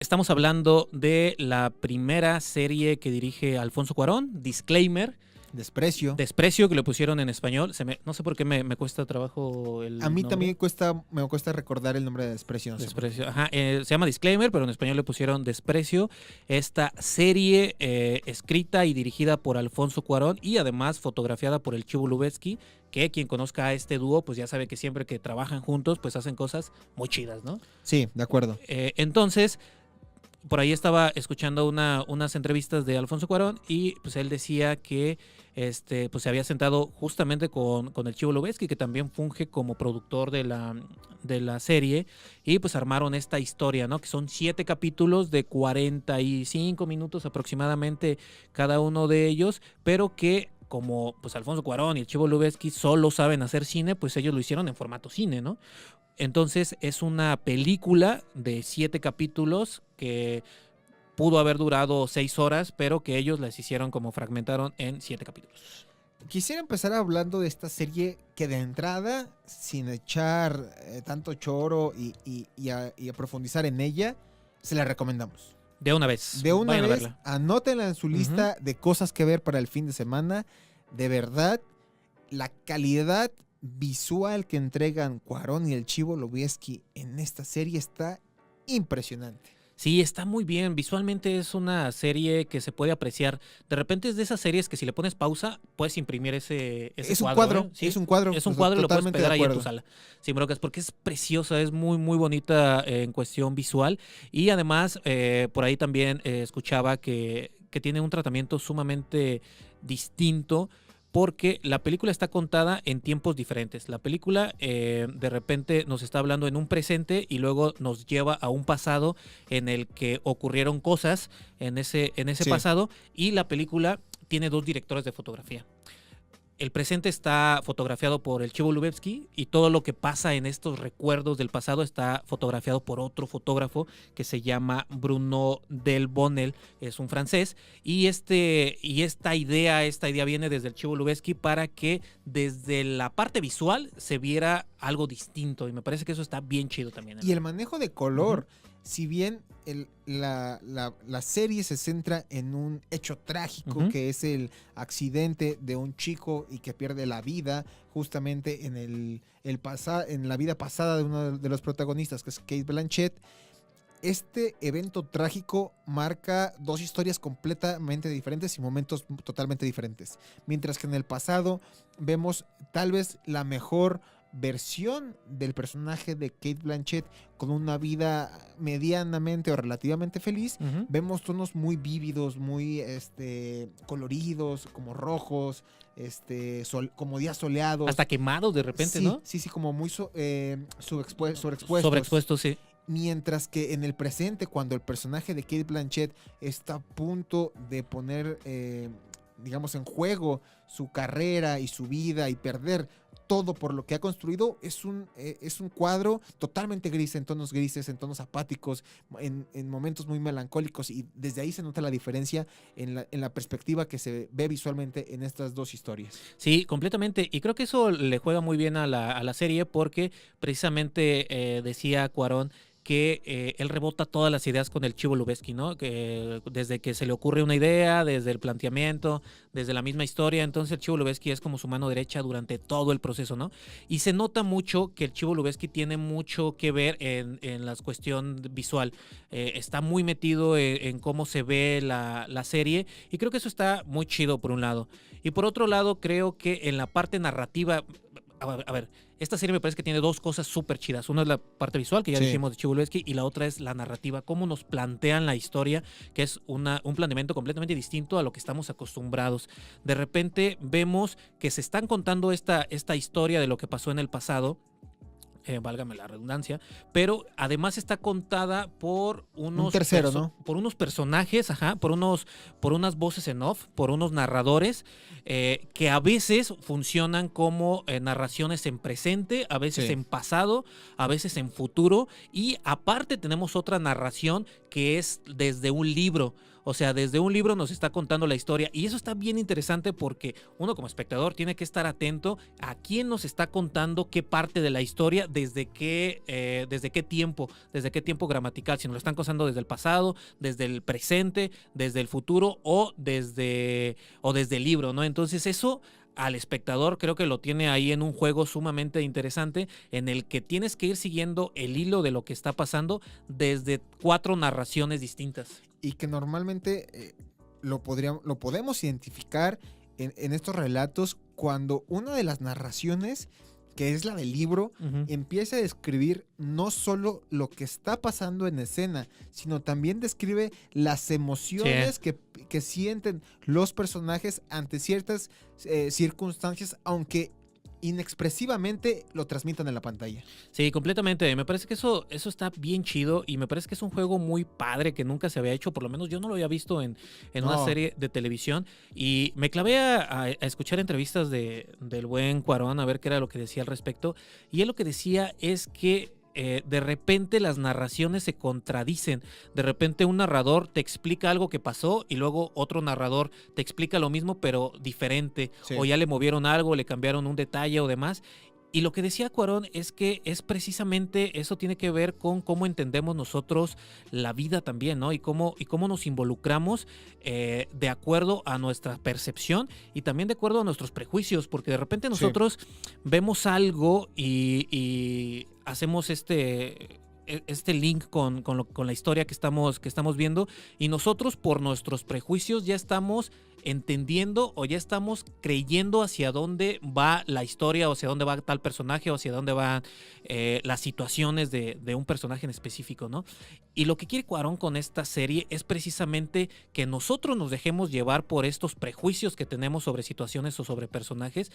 Estamos hablando de la primera serie que dirige Alfonso Cuarón, Disclaimer. Desprecio. Desprecio, que le pusieron en español. No sé por qué me cuesta trabajo el A mí nombre. también me cuesta recordar el nombre de Desprecio. No sé por qué. Desprecio. Ajá, se llama Disclaimer, pero en español le pusieron Desprecio. Esta serie escrita y dirigida por Alfonso Cuarón y además fotografiada por el Chivo Lubezki, que quien conozca a este dúo, pues ya sabe que siempre que trabajan juntos, pues hacen cosas muy chidas, ¿no? Sí, de acuerdo. Entonces, por ahí estaba escuchando unas entrevistas de Alfonso Cuarón y pues él decía que pues se había sentado justamente con el Chivo Lubezki, que también funge como productor de la serie, y pues armaron esta historia, ¿no? Que son 7 capítulos de 45 minutos aproximadamente cada uno de ellos, pero que como pues Alfonso Cuarón y el Chivo Lubezki solo saben hacer cine, pues ellos lo hicieron en formato cine, ¿no? Entonces es una película de 7 capítulos que pudo haber durado 6 horas, pero que ellos las hicieron como fragmentaron en 7 capítulos. Quisiera empezar hablando de esta serie que de entrada, sin echar tanto choro y a profundizar en ella, se la recomendamos. De una vez. De una Vayan a vez, verla. anótenla en su lista de cosas que ver para el fin de semana. De verdad, la calidad visual que entregan Cuarón y el Chivo Lubezki en esta serie está impresionante. Sí, está muy bien. Visualmente es una serie que se puede apreciar. De repente es de esas series que si le pones pausa, puedes imprimir ese Es un cuadro. cuadro, Sí, es un cuadro. es un cuadro y lo puedes Totalmente pegar de ahí en tu acuerdo. sala. Sin broncas, porque es preciosa, es muy, muy bonita en cuestión visual. Y además, por ahí también escuchaba que tiene un tratamiento sumamente distinto, porque la película está contada en tiempos diferentes. La película de repente nos está hablando en un presente y luego nos lleva a un pasado en el que ocurrieron cosas en ese Sí. pasado, y la película tiene 2 directores de fotografía. El presente está fotografiado por el Chivo Lubezki y todo lo que pasa en estos recuerdos del pasado está fotografiado por otro fotógrafo que se llama Bruno Delbonnel, es un francés, y esta idea viene desde el Chivo Lubezki para que desde la parte visual se viera algo distinto, y me parece que eso está bien chido también. Y el manejo de color, si bien la serie se centra en un hecho trágico, que es el accidente de un chico y que pierde la vida justamente en la vida pasada de uno de los protagonistas, que es Cate Blanchett. Este evento trágico marca 2 historias completamente diferentes y momentos totalmente diferentes. Mientras que en el pasado vemos tal vez la mejor versión del personaje de Cate Blanchett con una vida medianamente o relativamente feliz. Vemos tonos muy vívidos, muy coloridos, como rojos, como días soleados. Hasta quemados de repente, sí, ¿no? Sí, como muy sobreexpuestos. Sobreexpuestos, sí. Mientras que en el presente, cuando el personaje de Cate Blanchett está a punto de poner, digamos, en juego su carrera y su vida y perder todo por lo que ha construido, es un cuadro totalmente gris, en tonos grises, en tonos apáticos, en momentos muy melancólicos, y desde ahí se nota la diferencia en la perspectiva que se ve visualmente en estas 2 historias. Sí, completamente. Y creo que eso le juega muy bien a la serie, porque precisamente decía Cuarón que él rebota todas las ideas con el Chivo Lubezki, ¿no? Que desde que se le ocurre una idea, desde el planteamiento, desde la misma historia, entonces el Chivo Lubezki es como su mano derecha durante todo el proceso, ¿no? Y se nota mucho que el Chivo Lubezki tiene mucho que ver en la cuestión visual. Está muy metido en cómo se ve la serie, y creo que eso está muy chido por un lado. Y por otro lado, creo que en la parte narrativa, a ver, esta serie me parece que tiene 2 cosas súper chidas. Una es la parte visual, que ya dijimos, de Chivo Lubezki, y la otra es la narrativa, cómo nos plantean la historia, que es un planteamiento completamente distinto a lo que estamos acostumbrados. De repente vemos que se están contando esta historia de lo que pasó en el pasado, válgame la redundancia, pero además está contada por unos tercero, ¿no? Por unos personajes, por unas voces en off, por unos narradores que a veces funcionan como narraciones en presente, a veces en pasado, a veces en futuro, y aparte tenemos otra narración que es desde un libro. O sea, desde un libro nos está contando la historia y eso está bien interesante porque uno como espectador tiene que estar atento a quién nos está contando qué parte de la historia, desde qué tiempo gramatical, si nos lo están contando desde el pasado, desde el presente, desde el futuro o desde el libro, ¿no? Entonces eso al espectador creo que lo tiene ahí en un juego sumamente interesante en el que tienes que ir siguiendo el hilo de lo que está pasando desde 4 narraciones distintas. Y que normalmente lo podemos identificar en estos relatos cuando una de las narraciones, que es la del libro, Ujú. empieza a describir no solo lo que está pasando en escena, sino también describe las emociones Sí. que sienten los personajes ante ciertas circunstancias, aunque inexpresivamente lo transmitan en la pantalla. Sí, completamente. Me parece que eso está bien chido y me parece que es un juego muy padre que nunca se había hecho, por lo menos yo no lo había visto en una No, serie de televisión y me clavé a escuchar entrevistas del buen Cuarón a ver qué era lo que decía al respecto y él lo que decía es que de repente las narraciones se contradicen. De repente un narrador te explica algo que pasó y luego otro narrador te explica lo mismo pero diferente. O sí. ya le movieron algo, le cambiaron un detalle o demás. Y lo que decía Cuarón es que es precisamente eso tiene que ver con cómo entendemos nosotros la vida también, ¿no? Y cómo nos involucramos de acuerdo a nuestra percepción y también de acuerdo a nuestros prejuicios, porque de repente Sí. nosotros vemos algo y hacemos este link con la historia que estamos viendo y nosotros por nuestros prejuicios ya estamos entendiendo o ya estamos creyendo hacia dónde va la historia o hacia dónde va tal personaje o hacia dónde van las situaciones de un personaje en específico, ¿no? Y lo que quiere Cuarón con esta serie es precisamente que nosotros nos dejemos llevar por estos prejuicios que tenemos sobre situaciones o sobre personajes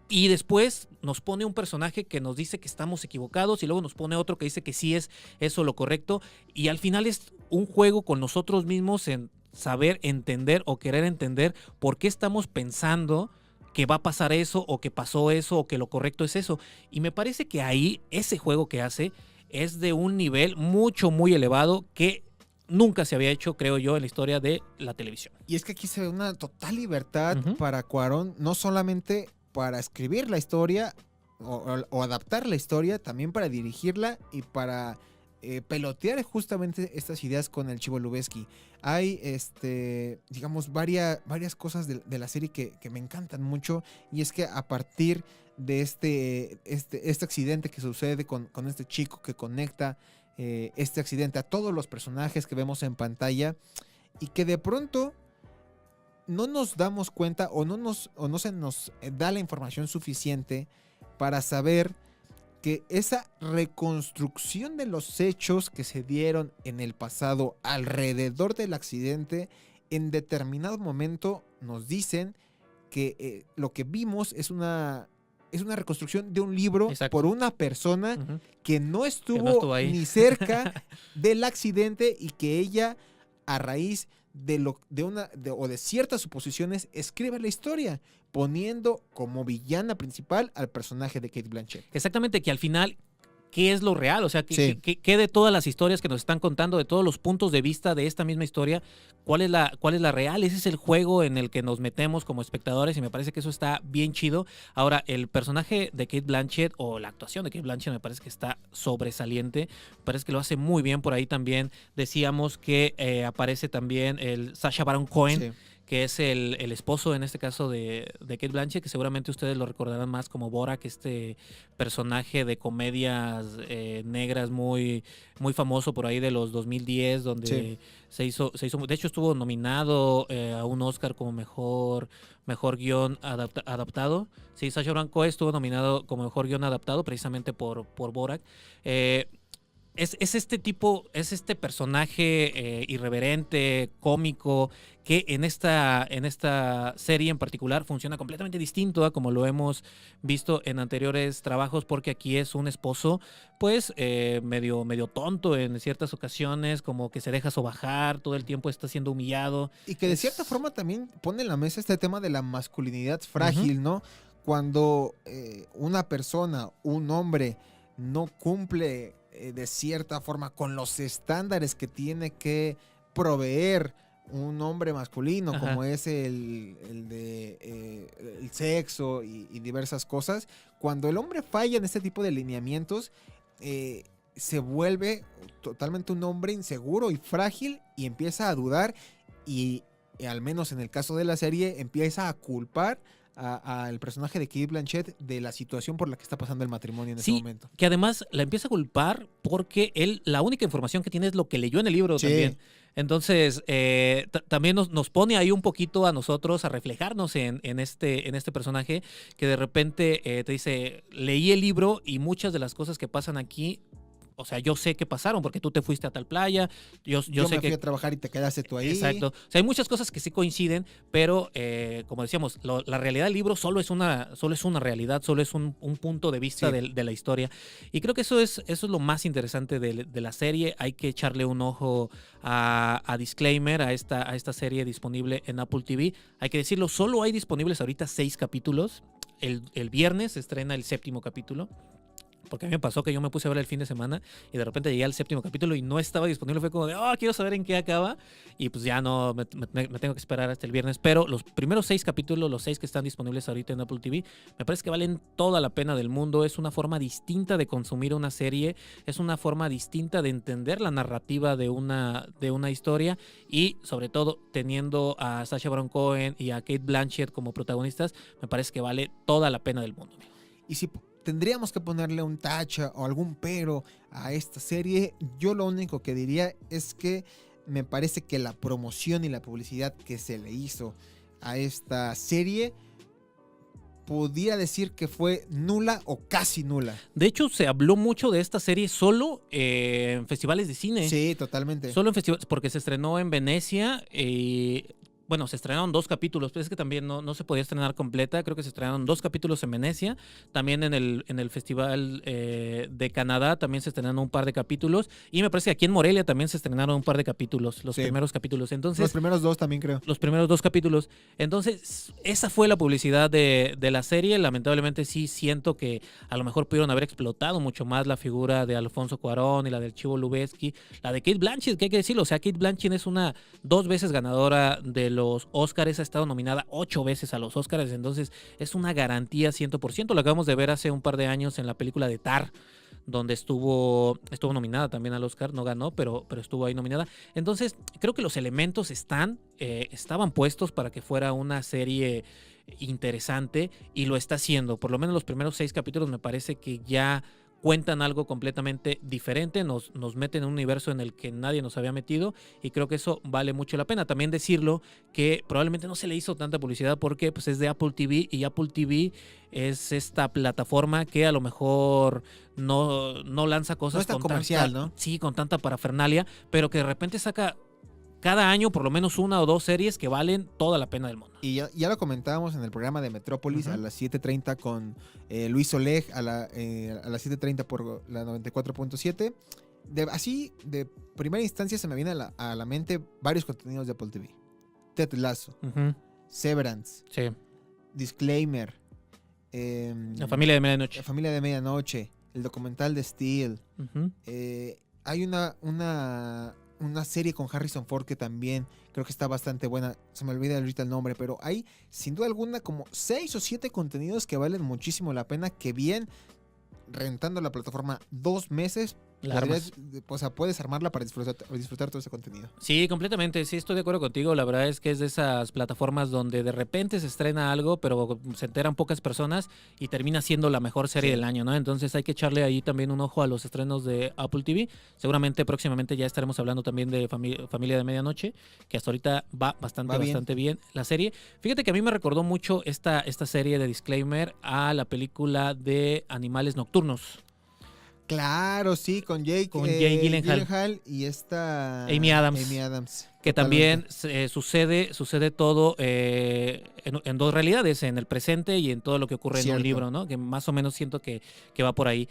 y después nos pone un personaje que nos dice que estamos equivocados y luego nos pone otro que dice que sí es eso lo correcto. Y al final es un juego con nosotros mismos en saber entender o querer entender por qué estamos pensando que va a pasar eso o que pasó eso o que lo correcto es eso. Y me parece que ahí ese juego que hace es de un nivel mucho, muy elevado que nunca se había hecho, creo yo, en la historia de la televisión. Y es que aquí se ve una total libertad Ujú. para Cuarón, no solamente para escribir la historia o adaptar la historia, también para dirigirla y para pelotear justamente estas ideas con el Chivo Lubeski. Hay, digamos, varias cosas de la serie que me encantan mucho, y es que a partir de este accidente que sucede con este chico que conecta este accidente a todos los personajes que vemos en pantalla, y que de pronto no nos damos cuenta o no se nos da la información suficiente para saber que esa reconstrucción de los hechos que se dieron en el pasado alrededor del accidente, en determinado momento nos dicen que lo que vimos es una reconstrucción de un libro Exacto. por una persona Ujú. que no Que estuvo, no estuvo ahí. ni cerca del accidente, y que ella, a raíz de ciertas suposiciones, escribe la historia, poniendo como villana principal al personaje de Kate Blanchett. Exactamente, que al final, ¿qué es lo real? O sea, Sí. ¿qué de todas las historias que nos están contando, de todos los puntos de vista de esta misma historia, cuál es la real? Ese es el juego en el que nos metemos como espectadores y me parece que eso está bien chido. Ahora, el personaje de Kate Blanchett o la actuación de Kate Blanchett me parece que está sobresaliente, me parece que lo hace muy bien. Por ahí también decíamos que aparece también el Sacha Baron Cohen, Sí. que es el esposo en este caso de Kate Blanchett, que seguramente ustedes lo recordarán más como Borak, este personaje de comedias negras muy, muy famoso por ahí de los 2010, donde Sí. se hizo, de hecho estuvo nominado a un Oscar como mejor guión adaptado. Sí, Sacha Baron Cohen estuvo nominado como mejor guión adaptado precisamente por Borak. Es este personaje irreverente, cómico, que en esta serie en particular funciona completamente distinto a como lo hemos visto en anteriores trabajos, porque aquí es un esposo, pues, medio tonto en ciertas ocasiones, como que se deja sobajar, todo el tiempo está siendo humillado. Y que de cierta Es... forma también pone en la mesa este tema de la masculinidad Ujú. frágil, ¿no? Cuando una persona, un hombre, no cumple de cierta forma con los estándares que tiene que proveer un hombre masculino, Ajá. como es el de el sexo y diversas cosas, cuando el hombre falla en este tipo de lineamientos, se vuelve totalmente un hombre inseguro y frágil y empieza a dudar y al menos en el caso de la serie, empieza a culpar al personaje de Kate Blanchett de la situación por la que está pasando el matrimonio en ese Sí, momento. que además la empieza a culpar porque él, la única información que tiene es lo que leyó en el libro Sí. también. Entonces, también nos pone ahí un poquito a nosotros a reflejarnos en este personaje que de repente te dice, leí el libro y muchas de las cosas que pasan aquí, o sea, yo sé que pasaron porque tú te fuiste a tal playa, yo Yo sé me fui que... a trabajar y te quedaste tú ahí. Exacto. O sea, hay muchas cosas que sí coinciden, pero como decíamos, la realidad del libro solo es una realidad, solo es un punto de vista Sí. de la historia. Y creo que eso es lo más interesante de la serie. Hay que echarle un ojo a Disclaimer, a esta serie disponible en Apple TV. Hay que decirlo, solo hay disponibles ahorita 6 capítulos. El viernes se estrena el 7º capítulo. Porque a mí me pasó que yo me puse a ver el fin de semana y de repente llegué al 7º capítulo y no estaba disponible. Fue como de, quiero saber en qué acaba. Y pues ya no, me tengo que esperar hasta el viernes. Pero los primeros 6 capítulos, los 6 que están disponibles ahorita en Apple TV, me parece que valen toda la pena del mundo. Es una forma distinta de consumir una serie. Es una forma distinta de entender la narrativa de una historia. Y sobre todo, teniendo a Sacha Baron Cohen y a Kate Blanchett como protagonistas, me parece que vale toda la pena del mundo, amigo. Y si tendríamos que ponerle un tacha o algún pero a esta serie, yo lo único que diría es que me parece que la promoción y la publicidad que se le hizo a esta serie podría decir que fue nula o casi nula. De hecho, se habló mucho de esta serie solo en festivales de cine. Sí, totalmente. Solo en festivales, porque se estrenó en Venecia. Bueno, se estrenaron 2 capítulos, pero es que también no se podía estrenar completa. Creo que se estrenaron 2 capítulos en Venecia. También en el Festival de Canadá también se estrenaron un par de capítulos. Y me parece que aquí en Morelia también se estrenaron un par de capítulos, los primeros capítulos. Entonces, los primeros 2 también creo. Los primeros 2 capítulos. Entonces, esa fue la publicidad de la serie. Lamentablemente sí siento que a lo mejor pudieron haber explotado mucho más la figura de Alfonso Cuarón y la del Chivo Lubeski. La de Kate Blanchett, que hay que decirlo. O sea, Kate Blanchett es una 2 veces ganadora de los Óscares, ha estado nominada 8 veces a los Óscares, entonces es una garantía 100%. Lo acabamos de ver hace un par de años en la película de Tar, donde estuvo nominada también al Oscar, no ganó, pero estuvo ahí nominada. Entonces, creo que los elementos estaban puestos para que fuera una serie interesante y lo está haciendo. Por lo menos los primeros 6 capítulos me parece que ya cuentan algo completamente diferente, nos meten en un universo en el que nadie nos había metido y creo que eso vale mucho la pena. También decirlo que probablemente no se le hizo tanta publicidad porque pues, es de Apple TV y Apple TV es esta plataforma que a lo mejor no lanza cosas no es tan comercial, ¿no? Sí, con tanta parafernalia, pero que de repente saca cada año por lo menos 1 o 2 series que valen toda la pena del mundo. Y ya lo comentábamos en el programa de Metrópolis a las 7:30 con Luis Oleg, a las 7:30 por la 94.7. Así, de primera instancia se me viene a la mente varios contenidos de Apple TV. Ted Lasso, Severance, sí. Disclaimer, La familia de medianoche. La familia de medianoche, el documental de Steel. Hay una serie con Harrison Ford que también creo que está bastante buena. Se me olvida ahorita el nombre, pero hay sin duda alguna como 6 o 7 contenidos que valen muchísimo la pena, que bien rentando la plataforma 2 meses puedes armarla para disfrutar todo ese contenido. Sí, completamente, sí, estoy de acuerdo contigo. La verdad es que es de esas plataformas donde de repente se estrena algo, pero se enteran pocas personas y termina siendo la mejor serie del año, ¿no? Entonces hay que echarle ahí también un ojo a los estrenos de Apple TV. Seguramente próximamente ya estaremos hablando también de Familia de Medianoche, que hasta ahorita va bastante bien la serie. Fíjate que a mí me recordó mucho esta serie de Disclaimer a la película de Animales Nocturnos. Claro, sí, con Jake Gyllenhaal y esta Amy Adams. Que totalmente. también sucede todo en 2 realidades, en el presente y en todo lo que ocurre en un libro, ¿no? Que más o menos siento que va por ahí.